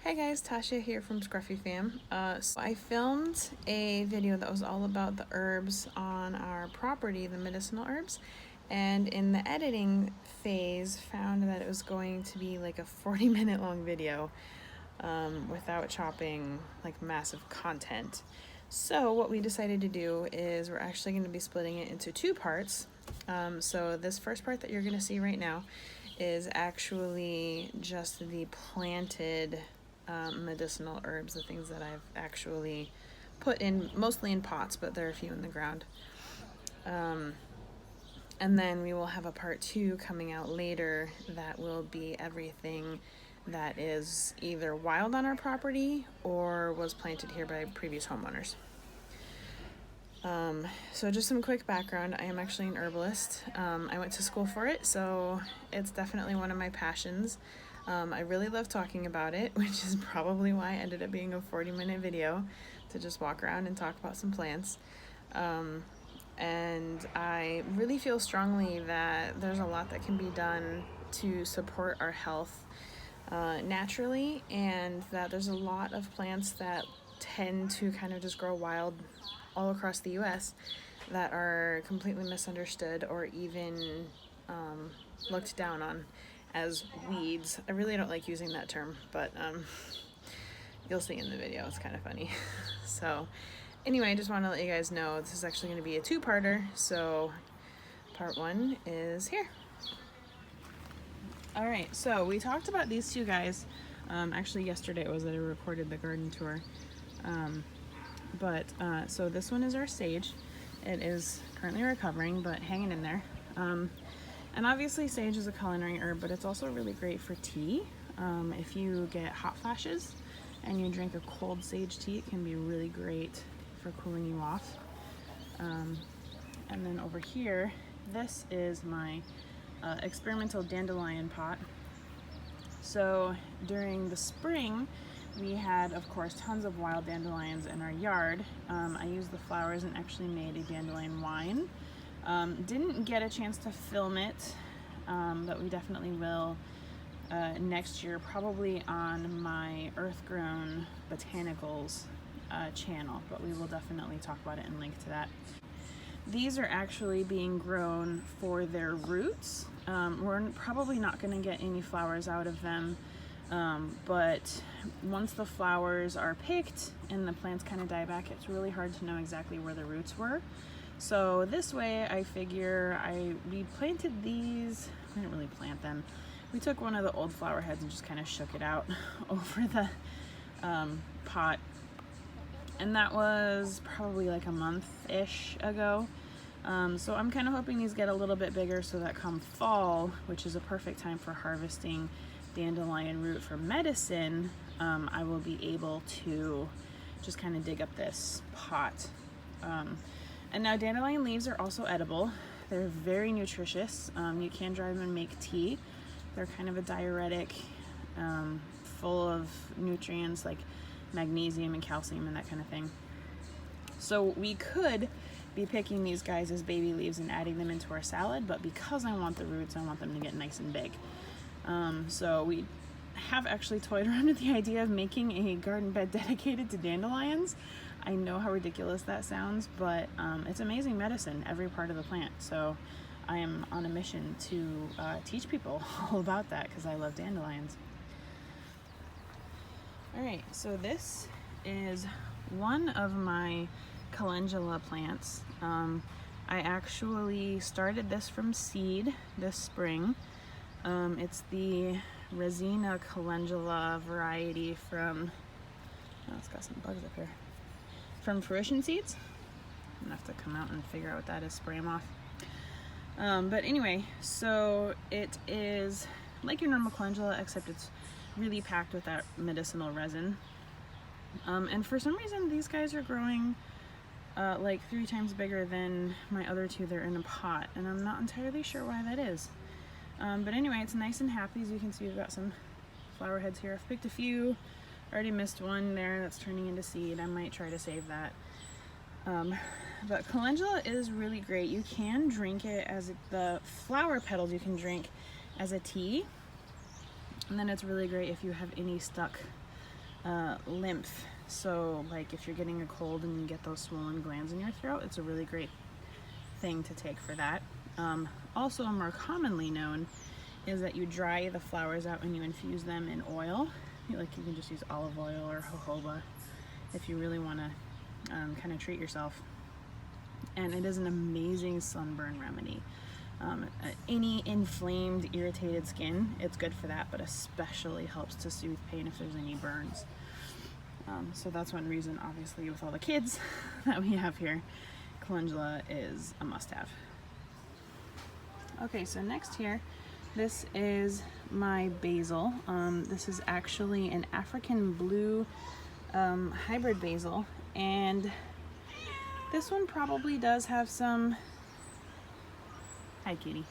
Hi guys, Tasha here from Scruffy Fam. So I filmed a video that was all about the herbs on our property, the medicinal herbs, and in the editing phase found that it was going to be like a 40-minute long video without chopping like massive content. So what we decided to do is we're actually going to be splitting it into two parts. So this first part that you're going to see right now is actually just the planted medicinal herbs, the things that I've actually put in, mostly in pots, but there are a few in the ground. And then we will have a part 2 coming out later that will be everything that is either wild on our property or was planted here by previous homeowners. So just some quick background. I am actually an herbalist. I went to school for it, so it's definitely one of my passions. I really love talking about it, which is probably why it ended up being a 40-minute video to just walk around and talk about some plants. And I really feel strongly that there's a lot that can be done to support our health naturally, and that there's a lot of plants that tend to kind of just grow wild all across the US that are completely misunderstood or even looked down on as weeds. I really don't like using that term, but you'll see in the video, it's kind of funny. So anyway, I just want to let you guys know this is actually going to be a two-parter, so part 1 is here. All right, so we talked about these two guys. Actually, yesterday it was that I recorded the garden tour. So this one is our sage. It is currently recovering, but hanging in there. And obviously sage is a culinary herb, but it's also really great for tea. If you get hot flashes and you drink a cold sage tea, it can be really great for cooling you off. And then over here, this is my experimental dandelion pot. So during the spring, we had, of course, tons of wild dandelions in our yard. I used the flowers and actually made a dandelion wine. Didn't get a chance to film it, but we definitely will next year, probably on my Earth-Grown Botanicals channel, but we will definitely talk about it and link to that. These are actually being grown for their roots. We're probably not going to get any flowers out of them, but once the flowers are picked and the plants kind of die back, it's really hard to know exactly where the roots were. So this way, I figure we planted these. We didn't really plant them. We took one of the old flower heads and just kind of shook it out over the pot. And that was probably like a month-ish ago. So I'm kind of hoping these get a little bit bigger so that come fall, which is a perfect time for harvesting dandelion root for medicine, I will be able to just kind of dig up this pot. And now dandelion leaves are also edible. They're very nutritious. You can dry them and make tea. They're kind of a diuretic, full of nutrients like magnesium and calcium and that kind of thing. So we could be picking these guys as baby leaves and adding them into our salad, but because I want the roots, I want them to get nice and big. So we have actually toyed around with the idea of making a garden bed dedicated to dandelions. I know how ridiculous that sounds, but it's amazing medicine, every part of the plant. So I am on a mission to teach people all about that because I love dandelions. All right, so this is one of my Calendula plants. I actually started this from seed this spring. It's the Resina Calendula variety from, oh, it's got some bugs up here, from Fruition Seeds. I'm gonna have to come out and figure out what that is, spray them off. But anyway, so it is like your normal calendula, except it's really packed with that medicinal resin. And for some reason, these guys are growing like 3 times bigger than my other two. They're in a pot, and I'm not entirely sure why that is. But anyway, it's nice and happy. As you can see, we've got some flower heads here. I've picked a few. Already missed one there that's turning into seed. I might try to save that. But calendula is really great. You can drink it as the flower petals you can drink as a tea. And then it's really great if you have any stuck lymph. So like if you're getting a cold and you get those swollen glands in your throat, it's a really great thing to take for that. Also more commonly known is that you dry the flowers out and you infuse them in oil. Like you can just use olive oil or jojoba if you really want to kind of treat yourself. And it is an amazing sunburn remedy. Any inflamed, irritated skin, it's good for that, but especially helps to soothe pain if there's any burns. So that's one reason, obviously, with all the kids that we have here, Calendula is a must-have. Okay, so next here, this is my basil. This is actually an African blue hybrid basil, and this one probably does have some... Hi, kitty.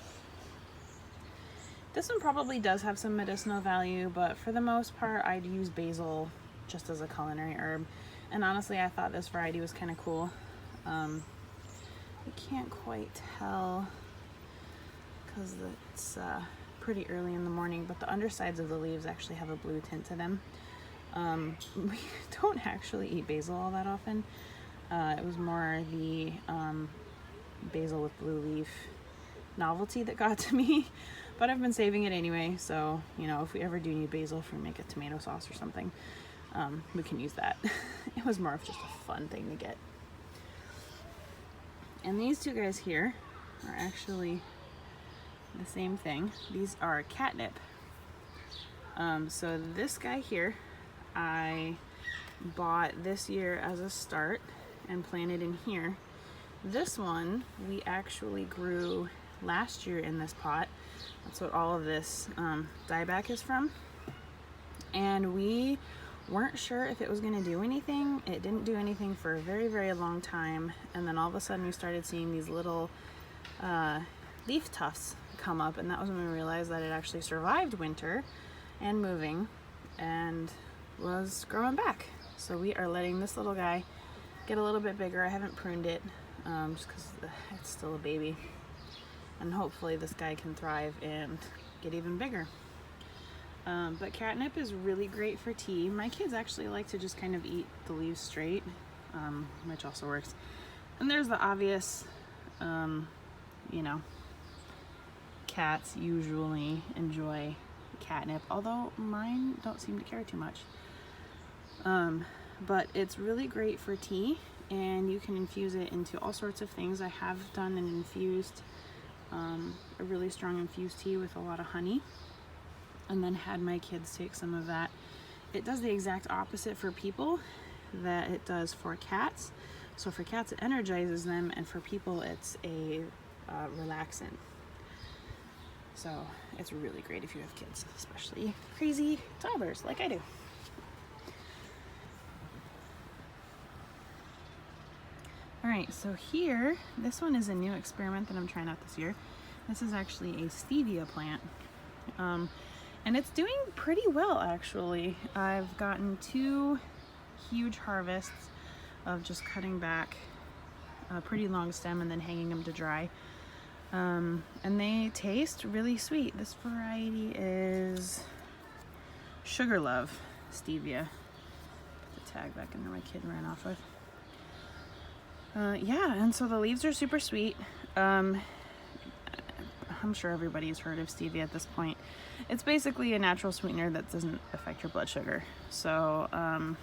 This one probably does have some medicinal value, but for the most part, I'd use basil just as a culinary herb. And honestly, I thought this variety was kind of cool. You can't quite tell because it's pretty early in the morning, but the undersides of the leaves actually have a blue tint to them. We don't actually eat basil all that often. It was more the basil with blue leaf novelty that got to me, but I've been saving it anyway, so you know, if we ever do need basil for make a tomato sauce or something, we can use that. It was more of just a fun thing to get. And these two guys here are actually the same thing. These are catnip. So this guy here I bought this year as a start and planted in here. This one we actually grew last year in this pot. That's what all of this dieback is from. And we weren't sure if it was going to do anything. It didn't do anything for a very, very long time. And then all of a sudden we started seeing these little leaf tufts come up. And that was when we realized that it actually survived winter and moving and was growing back. So we are letting this little guy get a little bit bigger. I haven't pruned it just because it's still a baby. And hopefully this guy can thrive and get even bigger. But catnip is really great for tea. My kids actually like to just kind of eat the leaves straight, which also works. And there's the obvious, you know, cats usually enjoy catnip, although mine don't seem to care too much. But it's really great for tea, and you can infuse it into all sorts of things. I have done an infused, a really strong infused tea with a lot of honey, and then had my kids take some of that. It does the exact opposite for people that it does for cats. So for cats it energizes them, and for people it's a relaxant. So it's really great if you have kids, especially crazy toddlers like I do. Alright, so here, this one is a new experiment that I'm trying out this year. This is actually a Stevia plant. And it's doing pretty well, actually. I've gotten 2 huge harvests of just cutting back a pretty long stem and then hanging them to dry. And they taste really sweet. This variety is Sugar Love Stevia. Put the tag back in there my kid ran off with. Yeah, and so the leaves are super sweet. I'm sure everybody's heard of stevia at this point. It's basically a natural sweetener that doesn't affect your blood sugar. So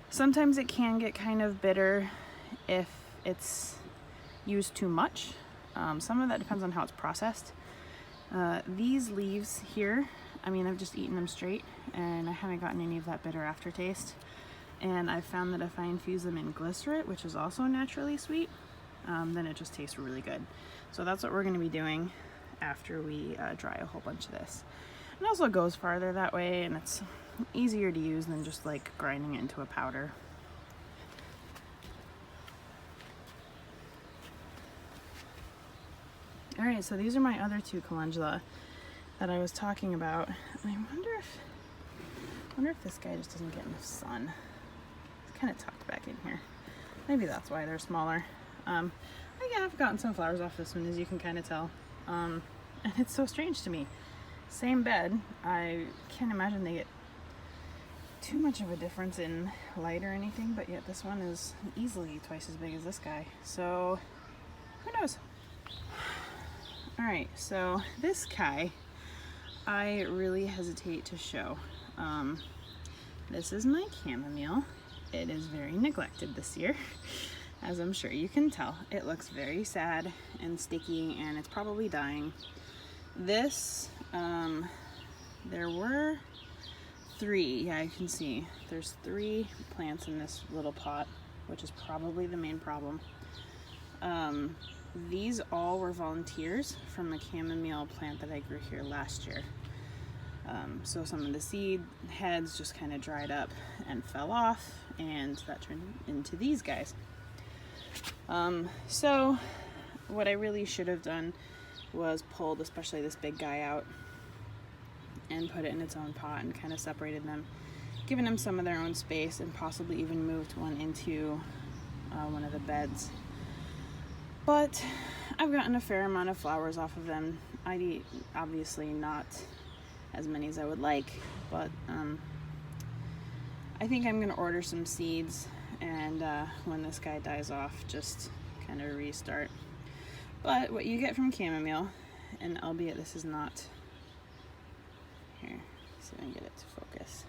sometimes it can get kind of bitter if it's used too much. Some of that depends on how it's processed. These leaves here, I mean, I've just eaten them straight and I haven't gotten any of that bitter aftertaste. And I've found that if I infuse them in glycerin, which is also naturally sweet, then it just tastes really good. So that's what we're going to be doing after we dry a whole bunch of this. It also goes farther that way, and it's easier to use than just like grinding it into a powder. Alright, so these are my other 2 calendula that I was talking about. And I wonder if this guy just doesn't get enough sun. It's kind of tucked back in here. Maybe that's why they're smaller. Again, I've gotten some flowers off this one, as you can kind of tell. And it's so strange to me. Same bed. I can't imagine they get too much of a difference in light or anything, but yet this one is easily twice as big as this guy. So who knows? All right, so this guy, I really hesitate to show. This is my chamomile. It is very neglected this year, as I'm sure you can tell. It looks very sad and sticky, and it's probably dying. This, there were 3, yeah, you can see there's 3 plants in this little pot, which is probably the main problem. These all were volunteers from a chamomile plant that I grew here last year. So some of the seed heads just kind of dried up and fell off, and that turned into these guys. So what I really should have done was pulled especially this big guy out and put it in its own pot and kind of separated them, given them some of their own space, and possibly even moved one into one of the beds. But I've gotten a fair amount of flowers off of them. Obviously not as many as I would like, but I think I'm going to order some seeds, and when this guy dies off, just kind of restart. But what you get from chamomile, and albeit this is not, here, see if I can get it to focus.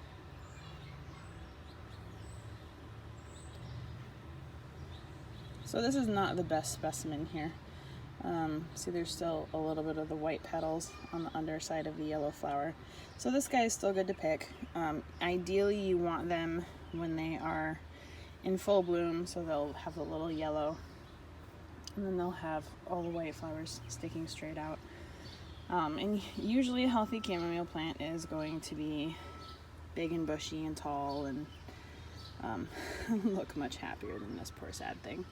So this is not the best specimen here. See, there's still a little bit of the white petals on the underside of the yellow flower. So this guy is still good to pick. Ideally, you want them when they are in full bloom, so they'll have a little yellow, and then they'll have all the white flowers sticking straight out. And usually a healthy chamomile plant is going to be big and bushy and tall and look much happier than this poor sad thing.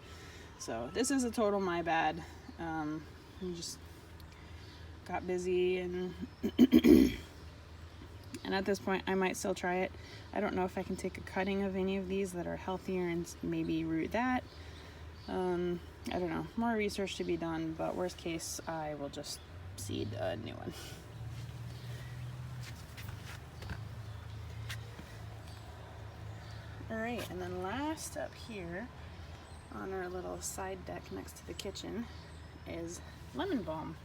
So this is a total my bad. I just got busy, and and at this point I might still try it. I don't know if I can take a cutting of any of these that are healthier and maybe root that. I don't know, more research to be done, but worst case I will just seed a new one. Alright, and then last up here on our little side deck next to the kitchen is lemon balm.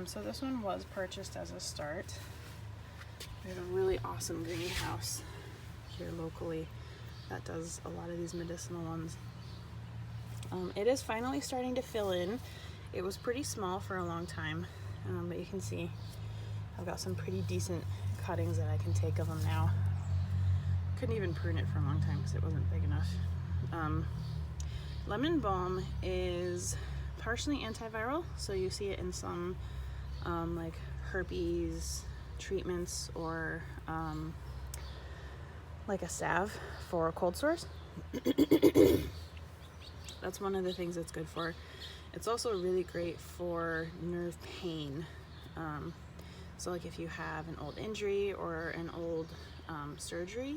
So this one was purchased as a start. There's a really awesome greenhouse here locally that does a lot of these medicinal ones. It is finally starting to fill in. It was pretty small for a long time, but you can see I've got some pretty decent cuttings that I can take of them now. Couldn't even prune it for a long time because it wasn't big enough. Lemon balm is partially antiviral, so you see it in some like herpes treatments, or like a salve for cold sores. That's one of the things it's good for. It's also really great for nerve pain. So like if you have an old injury or an old surgery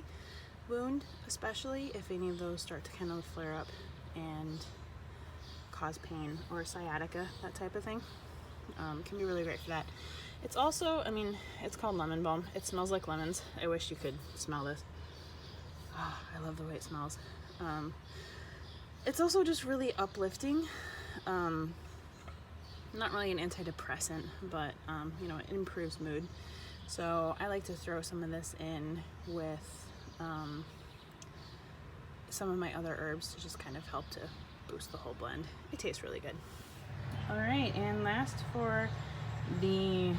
wound, especially if any of those start to kind of flare up and cause pain, or sciatica, that type of thing, can be really great for that. It's also, I mean, it's called lemon balm. It smells like lemons. I wish you could smell this. Oh, I love the way it smells. It's also just really uplifting. Not really an antidepressant, but you know, it improves mood. So I like to throw some of this in with some of my other herbs to just kind of help to boost the whole blend. It tastes really good. All right, and last for the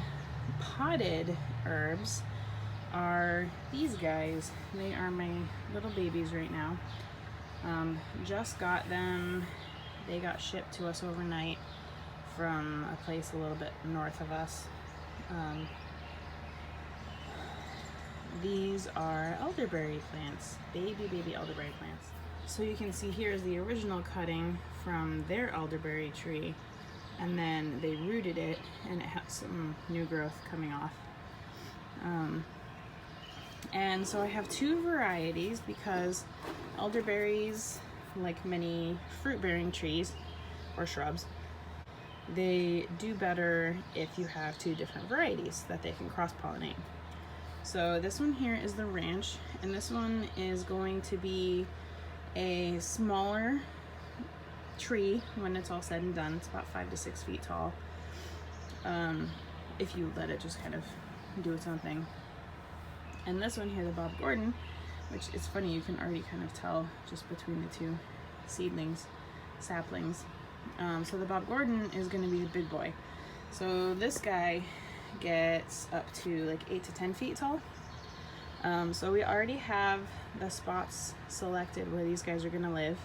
potted herbs are these guys. They are my little babies right now. Just got them. They got shipped to us overnight from a place a little bit north of us. These are elderberry plants, baby elderberry plants. So you can see here is the original cutting from their elderberry tree, and then they rooted it and it has some new growth coming off. And so I have 2 varieties because elderberries, like many fruit-bearing trees or shrubs, they do better if you have 2 different varieties that they can cross-pollinate. So this one here is the ranch, and this one is going to be a smaller tree when it's all said and done. It's about 5 to 6 feet tall, if you let it just kind of do its own thing. And this one here, the Bob Gordon, which is funny, you can already kind of tell just between the two seedlings, saplings. So the Bob Gordon is going to be a big boy. So this guy gets up to like 8 to 10 feet tall. So we already have the spots selected where these guys are going to live.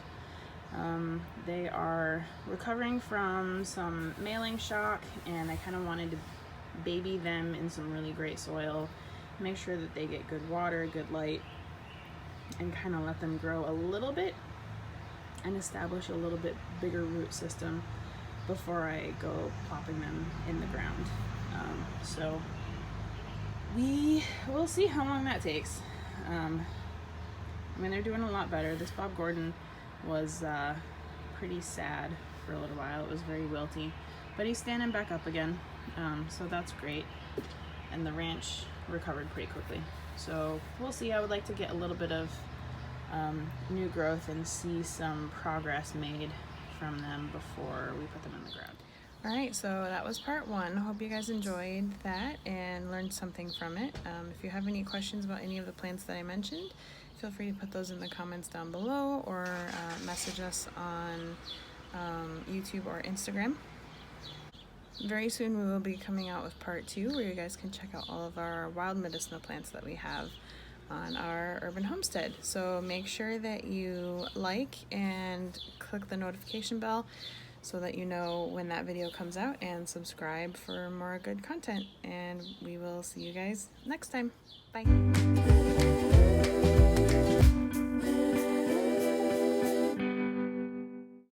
They are recovering from some mailing shock, and I kind of wanted to baby them in some really great soil, make sure that they get good water, good light, and kind of let them grow a little bit and establish a little bit bigger root system before I go plopping them in the ground. So we will see how long that takes. I mean, they're doing a lot better. This Bob Gordon was pretty sad for a little while. It was very wilty, but he's standing back up again, so that's great. And the ranch recovered pretty quickly. So we'll see. I would like to get a little bit of new growth and see some progress made from them before we put them in the ground. Alright, so that was part 1. Hope you guys enjoyed that and learned something from it. If you have any questions about any of the plants that I mentioned, feel free to put those in the comments down below, or message us on YouTube or Instagram. Very soon we will be coming out with part 2, where you guys can check out all of our wild medicinal plants that we have on our Urban Homestead. So make sure that you like and click the notification bell so that you know when that video comes out, and subscribe for more good content. And we will see you guys next time. Bye.